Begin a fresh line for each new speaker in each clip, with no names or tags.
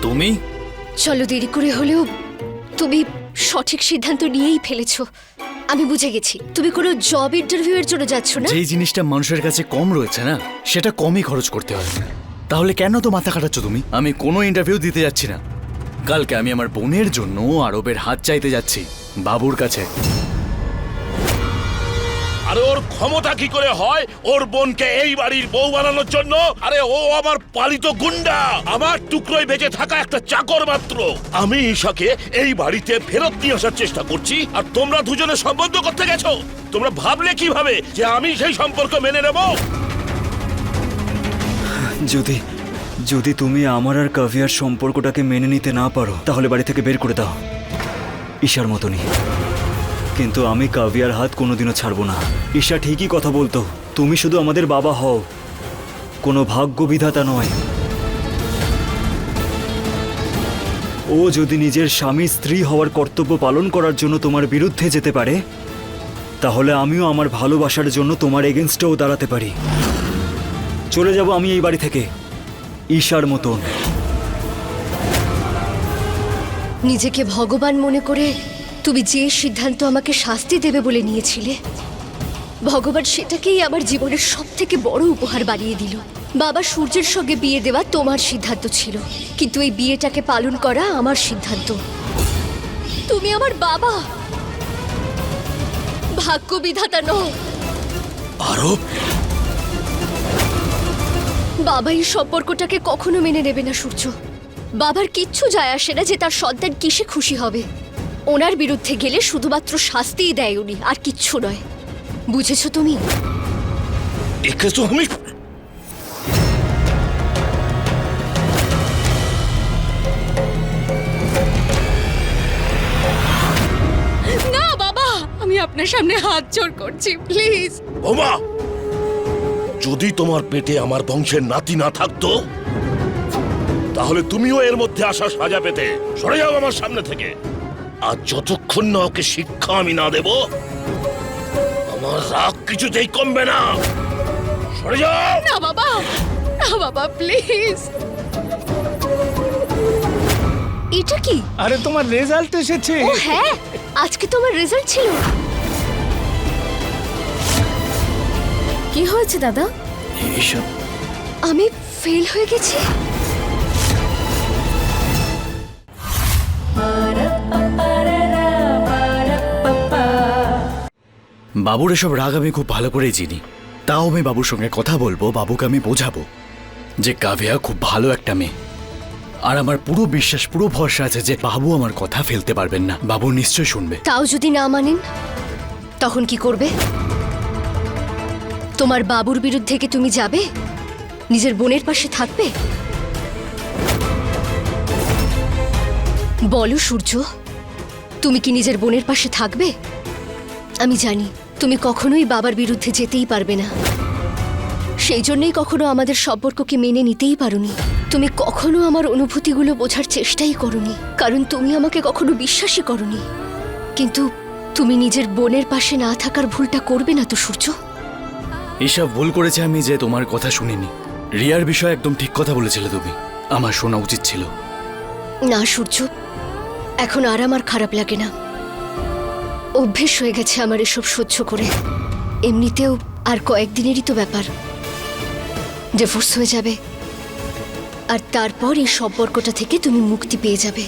তুমি?
চলো, দেরি করে হলেও তুমি সঠিক সিদ্ধান্ত নিয়েই ফেলেছো। আমি বুঝে গেছি তুমি কোনো জব ইন্টারভিউ এর জন্য যাচ্ছ না।
যেই জিনিসটা মানুষের কাছে কম রয়েছে না, সেটা কমই খরচ করতে হয়। তাহলে কেন তো মাথা খাটাচ্ছ তুমি? আমি কোনো ইন্টারভিউ দিতে যাচ্ছি না। কালকে আমি আমার বোনের জন্য আরবের হাত চাইতে যাচ্ছি বাবুর কাছে।
আরে ওর ক্ষমতা কি করে হয় ওর বোনকে এই বাড়ির বউ বানানোর জন্য? আরে ও আমার পালিত গুন্ডা, আমার টুকরোয় বেঁচে থাকা একটা চাকর মাত্র। আমি ঈশাকে এই বাড়িতে ফেরত নিয়ে আসার চেষ্টা করছি, আর তোমরা দুজনে সম্বন্ধ করতে গেছো। তোমরা ভাবলে কিভাবে যে আমি সেই সম্পর্ক মেনে নেব?
যদি তুমি আমার আর কাভিয়ার সম্পর্কটাকে মেনে নিতে না পারো তাহলে বাড়ি থেকে বের করে দাও, ঈশার মতনই। কিন্তু আমি কাভিয়ার হাত কোনোদিনও ছাড়বো না। ঈশা ঠিকই কথা বলতো, তুমি শুধু আমাদের বাবা হও, কোনো ভাগ্য বিধাতা নয়। ও যদি নিজের স্বামী স্ত্রী হওয়ার কর্তব্য পালন করার জন্য তোমার বিরুদ্ধে যেতে পারে, তাহলে আমিও আমার ভালোবাসার জন্য তোমার এগেনস্টেও দাঁড়াতে পারি। চলে যাব আমি এই বাড়ি থেকে ঈশার মতন।
নিজেকে ভগবান মনে করে তুমি যে সিদ্ধান্ত আমাকে শাস্তি দেবে বলে নিয়েছিলে, ভগবান সেটাকেই আমার জীবনের সব থেকে বড় উপহার বানিয়ে দিল। বাবা সূর্যের সঙ্গে বিয়ে দেওয়া তোমার সিদ্ধান্ত ছিল, কিন্তু এই বিয়েটাকে পালন করা আমার সিদ্ধান্ত। তুমি আমার বাবা, ভাগ্য বিধাতা নও।
আরব,
বাবা এই সম্পর্কটাকে কখনো মেনে নেবে না সূর্য। বাবার কিচ্ছু যায় আসে না যে তার সন্তান কিসে খুশি হবে। ওনার বিরুদ্ধে গেলে শুধুমাত্র শাস্তিই দেয় উনি, আর কিচ্ছু নয়। বুঝেছো তুমি?
একে তো আমি
না বাবা, আমি আপনার সামনে হাত জোড় করছি, প্লিজ।
ওমা, যদি তোমার পেটে আমার বংশের নাতি না থাকতো তাহলে তুমিও এর মধ্যে আসার সাজা পেতে। সরে যাও আমার সামনে থেকে। আর যতক্ষণ না ওকে শিক্ষা আমি না দেব, আমার রাগ কিছুতেই কমবে না। সরে যাও।
না বাবা, না বাবা, প্লিজ। এটা কি?
আরে তোমার রেজাল্ট এসেছে।
ও হ্যাঁ, আজকে তোমার রেজাল্ট ছিল।
কি হয়েছে দাদা?
ঈশা,
আমি ফেল হয়ে গেছি।
বাবুর এসব রাগ আমি খুব ভালো করেই চিনি। তাও আমি বাবুর সঙ্গে কথা বলবো, বাবুকে আমি বোঝাবো যে কাভিয়া খুব ভালো একটা মেয়ে। আর আমার পুরো বিশ্বাস, পুরো ভরসা আছে যে বাবু আমার কথা ফেলতে পারবেন না। বাবু নিশ্চয় শুনবে।
তাও যদি না মানেন তখন কি করবে? তোমার বাবুর বিরুদ্ধে কি তুমি যাবে? নিজের বোনের পাশে থাকবে? বলো সূর্য, তুমি কি নিজের বোনের পাশে থাকবে? আমি জানি তুমি কখনোই বাবার বিরুদ্ধে যেতেই পারবে না। সেই জন্যই কখনো আমাদের সম্পর্ককে মেনে নিতেই পারোনি। তুমি কখনো আমার অনুভূতিগুলো বোঝার চেষ্টাই করোনি, কারণ তুমি আমাকে কখনো বিশ্বাসই করোনি। কিন্তু তুমি নিজের বোনের পাশে না থাকার ভুলটা করবে না তো সূর্য?
এসব ভুল করেছে আমি যে তোমার কথা শুনিনি। রিয়ার বিষয়ে একদম ঠিক কথা বলেছিলে তুমি, আমার শোনা উচিত ছিল।
না সূর্য, এখন আর আমার খারাপ লাগে না। অভ্যেস হয়ে গেছে আমার এসব সহ্য করে। এমনিতেও আর কয়েকদিনেরই তো ব্যাপার, ডিভোর্স হয়ে যাবে। আর তারপর এই সম্পর্কটা থেকে তুমি মুক্তি পেয়ে যাবে।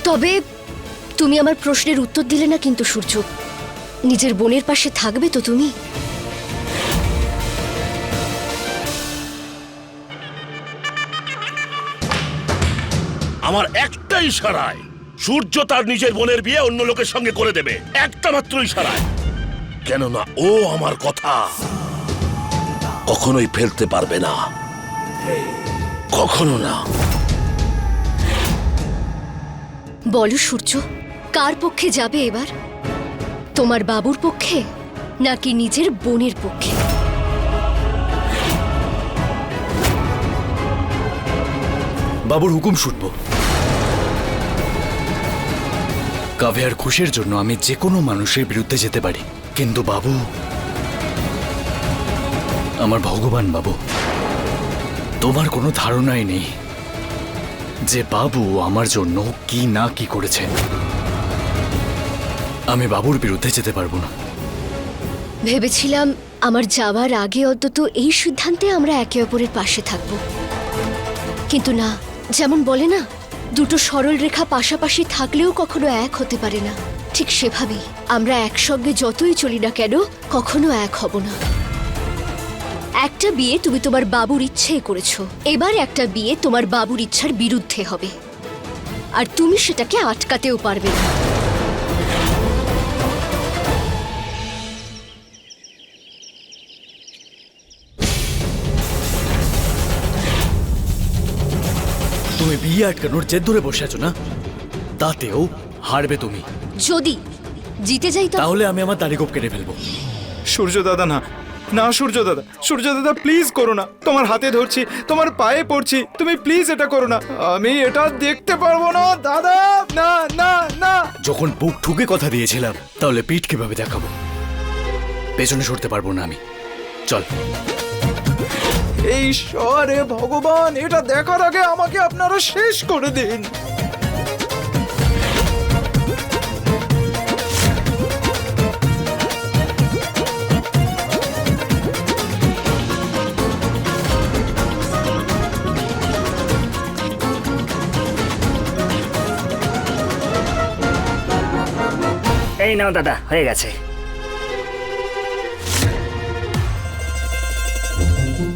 তবে তুমি আমার প্রশ্নের উত্তর দিলে না কিন্তু সূর্য। নিজের বোনের পাশে থাকবে তো তুমি?
আমার একটা ইশারায় সূর্য তার নিজের বোনের বিয়ে অন্য লোকের সঙ্গে করে দেবে। একটা মাত্র ইশারায়। কেননা ও আমার কথা কখনোই ফেলতে পারবে না, কখনো না।
বলো সূর্য, কার পক্ষে যাবে এবার? তোমার বাবুর পক্ষে নাকি নিজের বোনের পক্ষে?
বাবুর হুকুম শুনবো। কাভিয়ার খুশির জন্য আমি যে কোনো মানুষের বিরুদ্ধে যেতে পারি, কিন্তু বাবু আমার ভগবান বাবু, তোমার কোনো ধারণাই নেই যে বাবু আমার জন্য কি না কি করেছে। আমি বাবুর বিরুদ্ধে যেতে পারবো না।
ভেবেছিলাম আমার যাওয়ার আগে অন্তত এই সিদ্ধান্তে আমরা একে অপরের পাশে থাকব, কিন্তু না। যেমন বলে না, দুটো সরল রেখা পাশাপাশি থাকলেও কখনো এক হতে পারে না, ঠিক সেভাবেই আমরা একসঙ্গে যতই চলি না কেন কখনো এক হব না। একটা বিয়ে তুমি তোমার বাবুর ইচ্ছেই করেছো, এবার একটা বিয়ে তোমার বাবুর ইচ্ছার বিরুদ্ধে হবে, আর তুমি সেটাকে আটকাতেও পারবে না।
তুমি বিয়ে আটকানোর জেদ ধরে বসে আছো না, তাতেও হারবে তুমি।
যদি জিতে যাই
তাহলে আমি আমার তারিখব কেটে ফেলবো।
সূর্য দাদা না, না সূর্য দাদা, সূর্য দাদা প্লিজ করো না। তোমার হাতে ধরছি, তোমার পায়ে পড়ছি, তুমি প্লিজ এটা করো না। আমি এটা দেখতে পারবো না দাদা, না না না।
যখন বুক ঠুকে কথা দিয়েছিলাম, তাহলে পিঠ কিভাবে দেখাবো? পেছনে সরতে পারবো না আমি। চল।
এই ঈশ্বরে ভগবান, এটা দেখার আগে আমাকে আপনারা শেষ করে দিন।
এই নাও দাদা, হয়ে গেছে।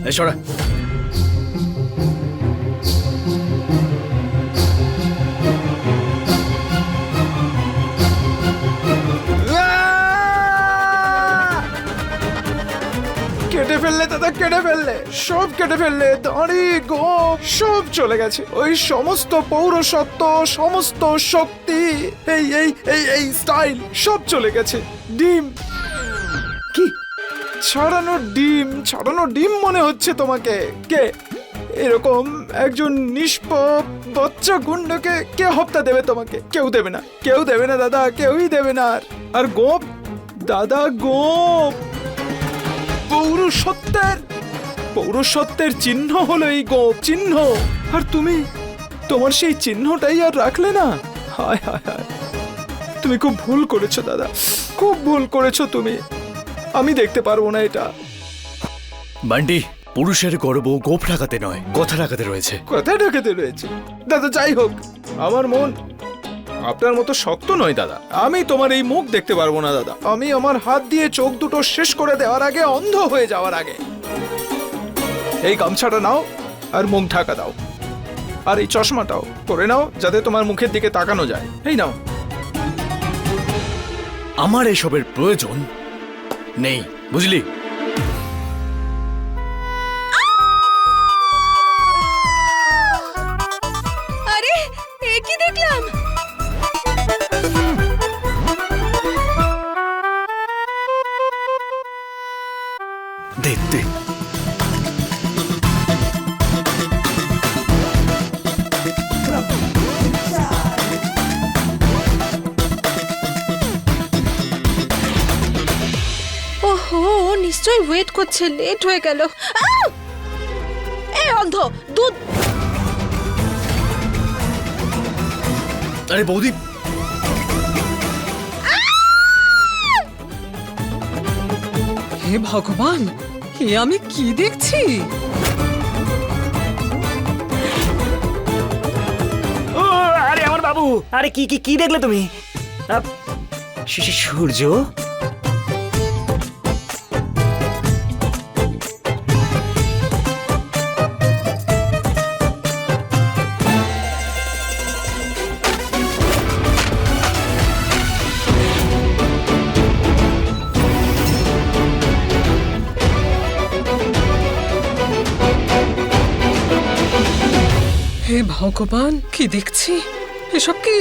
এই সরা।
কেটে ফেললে দাদা, কেটে ফেললে, সব কেটে ফেললে। দাড়ি গোপ সব চলে গেছে। ওই সমস্ত পৌরসত্ব, সমস্ত শক্তি, এই এই এই এই স্টাইল সব চলে গেছে। ডিম কি ছাড়ানো ডিম, ছাড়ানো ডিম মনে হচ্ছে তোমাকে? কে এরকম একজন নিষ্পাপ বাচ্চা গুন্ডাকে কে হপ্তা দেবে তোমাকে? কেউ দেবে না, কেউ দেবে না দাদা, কেউই দেবে না। আর গোপ দাদা, গোপ পৌরসত্বের চিহ্ন হলো এই গোপ চিহ্ন। আর তুমি তোমার সেই চিহ্নটাই আর রাখলে না। হায় হায় হায়, তুমি খুব ভুল করেছো দাদা, খুব ভুল করেছো তুমি। আমি দেখতে পারবো না এটা।
বান্টি, পুরুষের গর্ব গোপ ঢাকাতে নয়, কথা ঢাকাতে রয়েছে।
কথা ঢাকাতে রয়েছে দাদা। যাই হোক, আমার মন আপনার মতো শক্ত নয় দাদা। আমি তোমার এই মুখ দেখতে পারবো না দাদা। আমি আমার হাত দিয়ে চোখ দুটো শেষ করে দেওয়ার আগে, অন্ধ হয়ে যাওয়ার আগে, এই গামছাটা নাও আর মুখ ঢাকা দাও। আর এই চশমাটাও পরে নাও, যাতে তোমার মুখের দিকে তাকানো যায়। এই নাও।
আমার এসবের প্রয়োজন নেই, বুঝলি?
আরে এ কি দেখলাম?
দে দে।
ওহো, নিশ্চয়ই ওয়েট করছে, লেট হয়ে গেল। এ অন্ধ, দুধ।
আরে বৌদি,
হে ভগবান, এ আমি কি দেখছি?
ও আরে আমার বাবু, আরে কি কি কি দেখলে তুমি? সূর্য,
হে ভগবান, কি দেখছি? এসব কি?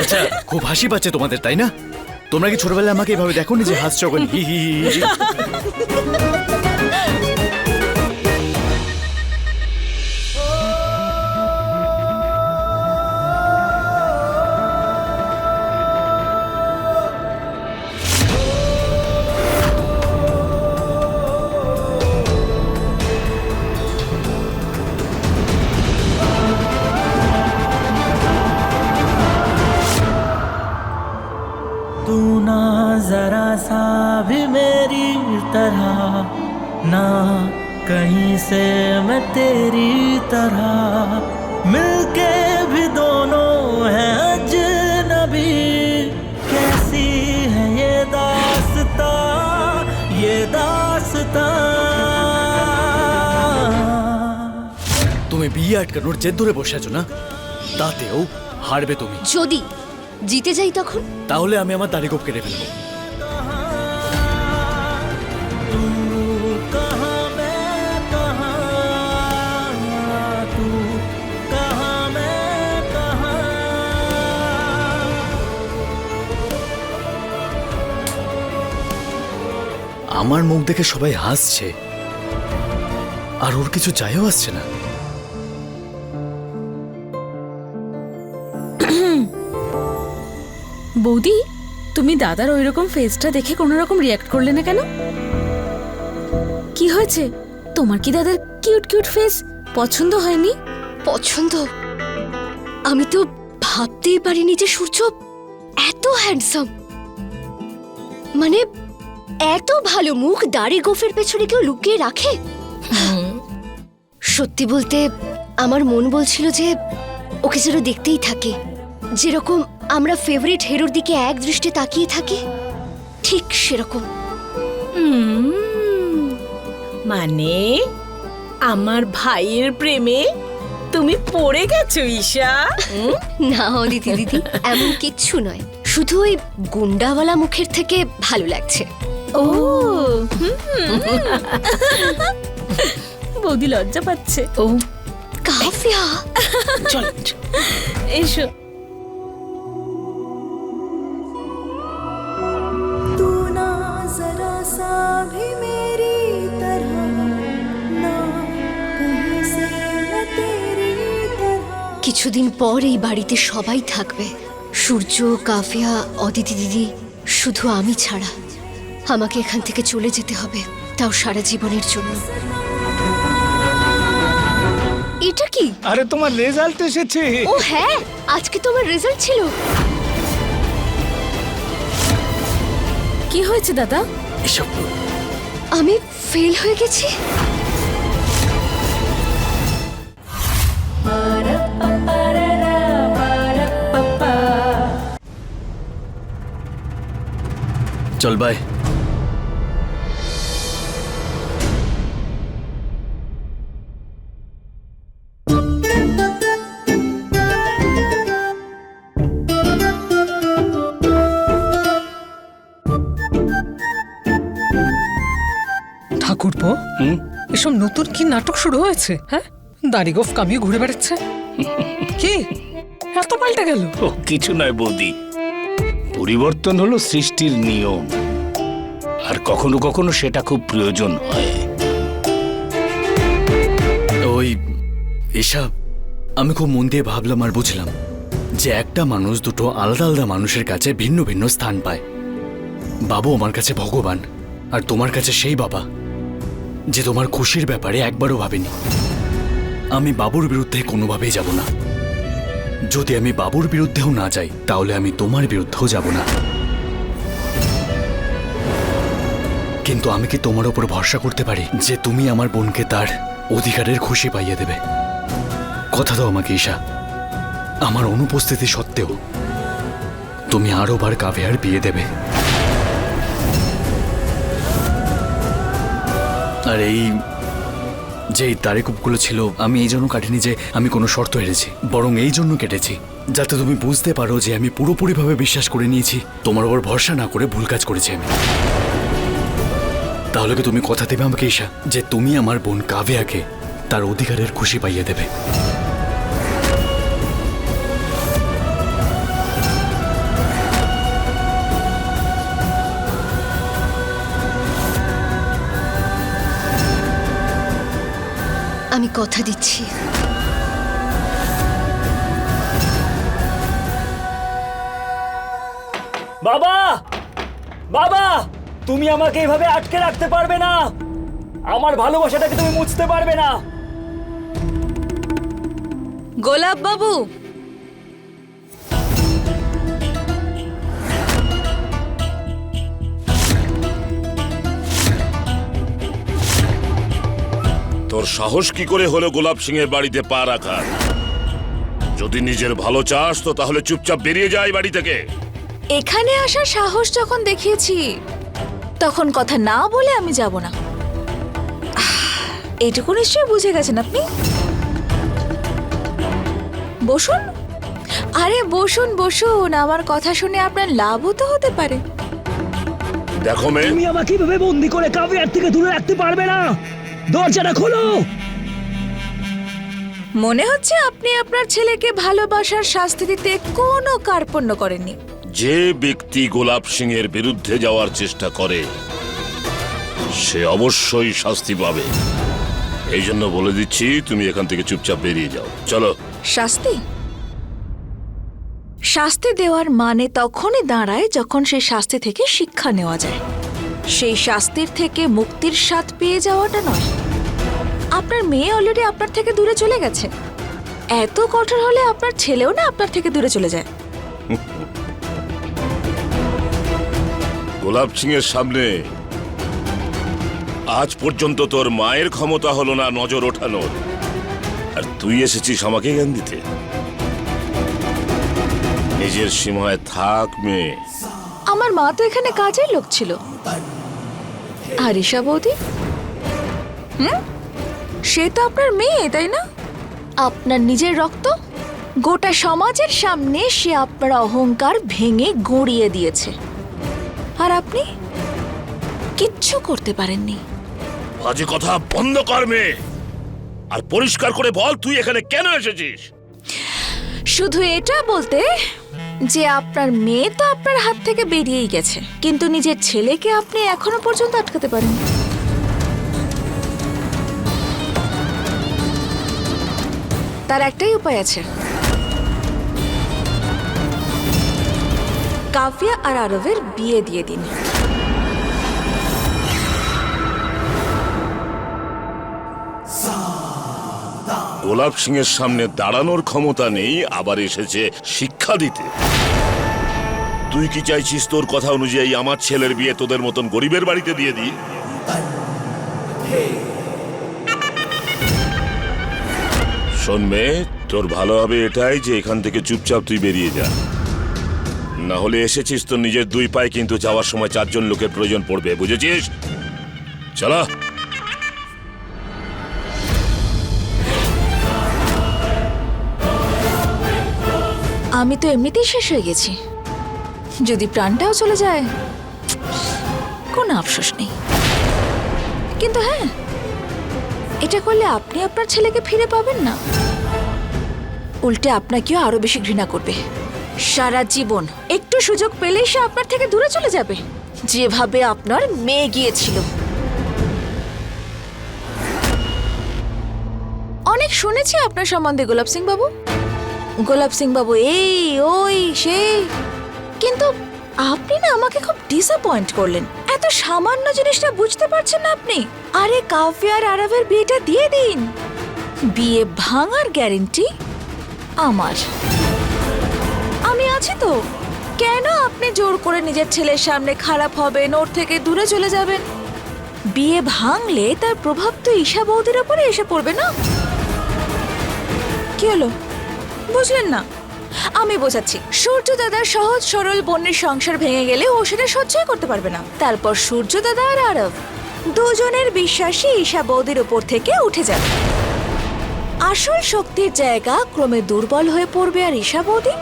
আচ্ছা, খুব হাসি পাচ্ছে তোমাদের, তাই না? তোমরা কি ছোটবেলায় আমাকে এভাবে দেখোনি যে হাসছো যখন হি হি হি?
तरह ना कहीं से मैं तेरी तरह मिलके भी दोनों हैं अजनबी कैसी है ये दास्तां
তুমি বিয়ে আটকানোর জেদ ধরে বসে আছো না, তাতেও হারবে তুমি।
যদি জিতে যাই তখন?
তাহলে আমি আমার দাড়ি গোঁফ কেটে ফেলবো। আমার মুখ দেখে সবাই হাসছে, আর ওর কিছু যায়ও আসছে না।
বৌদি, তুমি দাদার ওইরকম ফেসটা দেখে কোনো রকম রিয়াক্ট করলে না কেন? কি হয়েছে? তোমার কি দাদার কিউট কিউট ফেস পছন্দ হয়নি?
পছন্দ? আমি তো ভাবতেই পারিনি যে সূর্য এত হ্যান্ডসাম। মানে এত ভালো মুখ দাড়ি গোফের পেছনে কেউ লুকিয়ে রাখে? সত্যি বলতে আমার মন বলছিল যে ওকে যেন দেখতেই থাকে, যেরকম আমরা ফেভারিট হিরোর দিকে এক দৃষ্টে তাকিয়ে থাকি, ঠিক সেরকম।
মানে আমার ভাইয়ের প্রেমে তুমি পড়ে গেছো ঈশা?
না অদিতি দিদি, এমন কিচ্ছু নয়, শুধু ওই গুন্ডাওয়ালা মুখের থেকে ভালো লাগছে।
ও বৌদি লজ্জা পাচ্ছে। ও
কাফিয়া,
চল এসো।
কিছুদিন পর এই বাড়িতে সবাই থাকবে, সূর্য, কাফিয়া, অদিতি দিদি, শুধু আমি ছাড়া। আমাকে এখান থেকে চলে যেতে হবে, তাও সারা জীবনের জন্য। এটা কি?
আরে তোমার রেজাল্ট এসেছে।
ও হ্যাঁ, আজকে তোমার রেজাল্ট ছিল।
কি হয়েছে দাদা?
এসব
আমি ফেল হয়ে গেছি।
চল বাই।
ঠাকুরপো, এসব নতুন কি নাটক শুরু হয়েছে? হ্যাঁ, দাড়ি গোফ কামিয়ে ঘুরে বেড়াচ্ছে। কি এত পাল্টে গেল?
ও কিছু নয় বৌদি, পরিবর্তন হলো সৃষ্টির নিয়ম, আর কখনো কখনো সেটা খুব প্রয়োজন হয়।
ওই এসব আমি খুব মন দিয়ে ভাবলাম আর বুঝলাম যে একটা মানুষ দুটো আলাদা আলাদা মানুষের কাছে ভিন্ন ভিন্ন স্থান পায়। বাবু আমার কাছে ভগবান, আর তোমার কাছে সেই বাবা যে তোমার খুশির ব্যাপারে একবারও ভাবেনি। আমি বাবুর বিরুদ্ধে কোনোভাবেই যাব না। যদি আমি বাবুর বিরুদ্ধেও না যাই, তাহলে আমি তোমার বিরুদ্ধেও যাব না। কিন্তু আমি কি তোমার উপর ভরসা করতে পারি যে তুমি আমার বোনকে তার অধিকারের খুশি পাইয়ে দেবে? কথা দাও আমাকে ঈশা, আমার অনুপস্থিতি সত্ত্বেও তুমি আরো বার কাভিয়ার বিয়ে দেবে। আর এই যে তারিখগুলো ছিল, আমি এই জন্য কাটিনি যে আমি কোনো শর্ত হেরেছি, বরং এই জন্য কেটেছি যাতে তুমি বুঝতে পারো যে আমি পুরোপুরিভাবে বিশ্বাস করে নিয়েছি, তোমার ওপর ভরসা না করে ভুল কাজ করেছি আমি। তাহলে কি তুমি কথা দেবে আমাকে ঈশা যে তুমি আমার বোন কাভিয়াকে তার অধিকারের খুশি পাইয়ে দেবে?
আমি কথা দিচ্ছি।
বাবা, বাবা, তুমি আমাকে এইভাবে আটকে রাখতে পারবে না। আমার ভালোবাসাটাকে তুমি মুছতে পারবে না।
গোলাপ বাবু,
তোর সাহস কি করে হলো গোলাপ সিং এর বাড়িতে পা রাখার? যদি নিজের ভালো চাস তো তাহলে চুপচাপ বেরিয়ে যায় বাড়ি থেকে।
এখানে আসার সাহস যখন দেখিয়েছি তখন কথা না বলে আমি যাব না। এইটুকু নিশ্চয়ই বুঝে গেছেন আপনি। বসুন, আরে বসুন বসুন, আমার কথা শুনে আপনার লাভও তো হতে পারে।
দেখো মেয়ে,
তুমি আমাকে কিভাবে বন্দি করে কাভিয়ার থেকে দূরে রাখতে পারবে না? দরজাটা খোলো।
মনে হচ্ছে আপনি আপনার ছেলেকে ভালোবাসার শাস্তি দিতে কোনো কার্পণ্য করেননি।
যে ব্যক্তি গোলাপ সিং এর বিরুদ্ধে যাওয়ার চেষ্টা করে সে অবশ্যই শাস্তি পাবে। এই জন্য বলে দিচ্ছি, তুমি এখান থেকে চুপচাপ বেরিয়ে যাও। চলো।
শাস্তি? শাস্তি দেওয়ার মানে তখনই দাঁড়ায় যখন সেই শাস্তি থেকে শিক্ষা নেওয়া যায়, সেই শাস্তির থেকে মুক্তির স্বাদ পেয়ে যাওয়াটা নয়। আপনার মেয়ে অলরেডি আপনার থেকে দূরে চলে গেছে, এত কঠোর হলে আপনার ছেলেও না আপনার থেকে দূরে চলে যায়।
গোলাপ সিং এর সামনে আজ পর্যন্ত তোর মায়ের ক্ষমতা হলো না নজর ওঠানোর, আর তুই এসেছিস আমাকে জ্ঞান দিতে। নিজের সীমায় থাক মেয়ে।
আমার মা তো এখানে কাজের লোক ছিল। আর ঈশা বৌদি, সে তো আপনার মেয়ে, তাই না? আপনার নিজের রক্ত। গোটা সমাজের সামনে সে আপনার অহংকার ভেঙে গড়িয়ে দিয়েছে, আর আপনি কিচ্ছু করতে পারেননি।
বাজে কথা বন্ধ কর মেয়ে, আর পরিষ্কার করে বল তুই এখানে কেন এসেছিস।
শুধু এটা বলতে যে আপনার মেয়ে তো আপনার হাত থেকে বেরিয়েই গেছে, কিন্তু নিজের ছেলেকে আপনি এখনো পর্যন্ত আটকাতে পারেননি। তার একটাই উপায় আছে, কাভিয়া আর আরবের বিয়ে দিয়ে দিন।
গোলাপ সিং এর সামনে দাঁড়ানোর ক্ষমতা নেই, আবার এসেছে শিক্ষা দিতে। তুই কি চাইছিস তোর কথা অনুযায়ী আমার ছেলের বিয়ে তোদের মতন গরিবের বাড়িতে দিয়ে দিই? শোন মেয়ে, তোর ভালো হবে এটাই যে এখান থেকে চুপচাপ তুই বেরিয়ে যা, না হলে এসেছিস তোর নিজের দুই পায়ে, কিন্তু যাওয়ার সময় 4 জন লোকের প্রয়োজন পড়বে, বুঝেছিস? চলো।
আমি তো এমনিতেই শেষ হয়ে গেছি, যদি প্রাণটাও চলে যায় কোনো আফসোস নেই। কিন্তু হ্যাঁ, এটা করলে আপনি আপনার ছেলেকে ফিরে পাবেন না, উল্টে আপনাকেও আরো বেশি ঘৃণা করবে। সারা জীবন একটু সুযোগ পেলেই সে আপনার থেকে দূরে চলে যাবে, যেভাবে আপনার মেয়ে গিয়েছিল। অনেক শুনেছি আপনার সম্বন্ধে গোলাপ সিং বাবু। গোলাপ সিং বাবু এই ওই সেই, কিন্তু আপনি না আমাকে খুব ডিসঅ্যাপয়েন্ট করলেন। এত সামান্য জিনিসটা বুঝতে পারছেন না আপনি? আরে কাভিয়া আর আরবের বিয়েটা দিয়ে দিন, বিয়ে ভাঙার গ্যারেন্টি আমার। আমি আছি তো, কেন আপনি জোর করে নিজের ছেলের সামনে খারাপ হবেন, ওর থেকে দূরে চলে যাবেন? বিয়ে ভাঙলে তার প্রভাব তো ঈশা বৌদির ওপরে এসে পড়বে না? কি হলো, বুঝলেন না? আমি বোঝাচ্ছি। সূর্য দাদার সহজ সরল বোনের সংসার ভেঙে গেলে ও সেটা সহ্যই করতে পারবে না। তারপর সূর্য দাদা আর আরব দুজনের বিশ্বাসী ঈশা বৌদির উপর থেকে উঠে যাবে। আসল শক্তির জায়গা ক্রমে দুর্বল হয়ে পড়বে, আর ঈশা বৌদি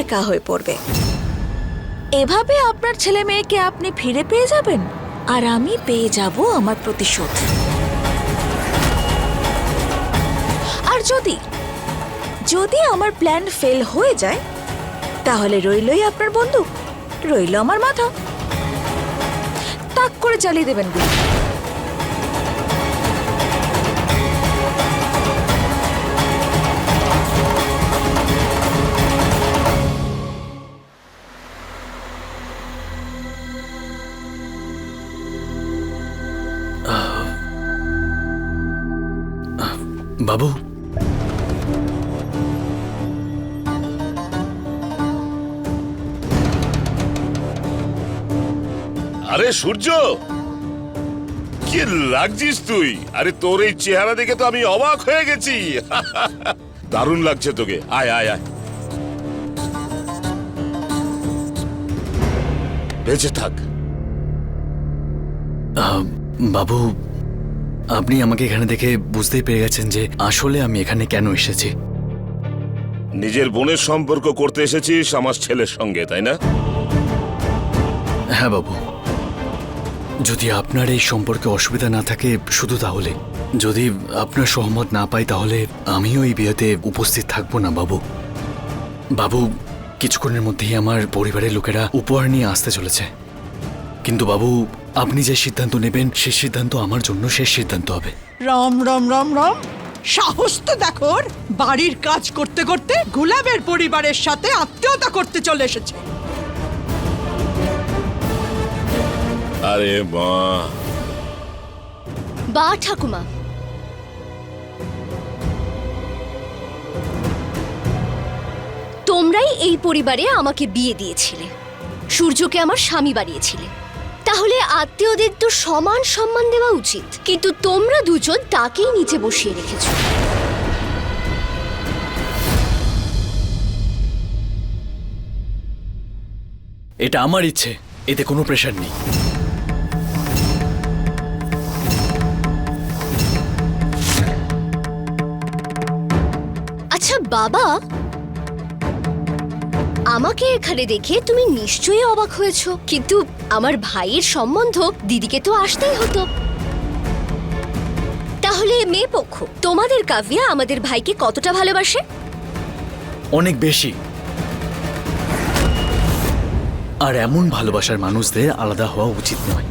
একা হয়ে পড়বে। এভাবে আপনার ছেলে মেয়েকে আপনি ফিরে পেয়ে যাবেন, আর আমি পেয়ে যাব আমার প্রতিশোধ। আর যদি যদি আমার প্ল্যান ফেল হয়ে যায়, তাহলে রইলই আপনার বন্দুক, রইল আমার মাথা, তাক করে চালিয়ে দেবেন গুলি।
বাবু,
আরে সূর্য, কি লাগছিস তুই? আরে তোর এই চেহারা দেখে তো আমি অবাক হয়ে গেছি। দারুণ লাগছে তোকে। আয় আয় আয়, বেঁচে থাক।
বাবু, আপনি আমাকে এখানে দেখে বুঝতেই পেরে গেছেন যে আসলে আমি এখানে কেন এসেছি।
নিজের বোনের সম্পর্ক করতে এসেছিস আমার ছেলের সঙ্গে, তাই না?
হ্যাঁ বাবু, যদি আপনার এই সম্পর্কে অসুবিধা না থাকে শুধু তাহলে। যদি আপনার সহমত না পাই তাহলে আমিও এই বিয়েতে উপস্থিত থাকবো না বাবু। বাবু, কিছুক্ষণের মধ্যেই আমার পরিবারের লোকেরা উপহার নিয়ে আসতে চলেছে। কিন্তু বাবু, আপনি যে সিদ্ধান্ত নেবেন সেই সিদ্ধান্ত আমার জন্য শেষ সিদ্ধান্ত হবে।
রাম রাম রাম রাম, সাহস তো দেখো ওর। বাড়ির কাজ করতে করতে গুলাবের পরিবারের সাথে আত্মীয়তা করতে চলে এসেছে।
আরে মা,
বা ঠাকুমা, তোমরাই এই পরিবারে আমাকে বিয়ে দিয়েছিলে, সূর্যকে আমার স্বামী বানিয়েছিলে। তাহলে আত্মীয়দের তো সমান সম্মান দেওয়া উচিত, কিন্তু তোমরা দুজন তাকেই নিচে বসিয়ে রেখেছো।
এটা আমার ইচ্ছে, এতে কোনো প্রেশার নেই।
আচ্ছা বাবা, আমাকে এখানে দেখে তুমি নিশ্চয়ই অবাক হয়েছো, কিন্তু আমার ভাইয়ের সম্বন্ধ দিদিকে তো আসতেই হতো। তাহলে মেয়ে পক্ষ, তোমাদের কাভিয়া আমাদের ভাইকে কতটা ভালোবাসে?
অনেক বেশি। আর এমন ভালোবাসার মানুষদের আলাদা হওয়া উচিত নয়।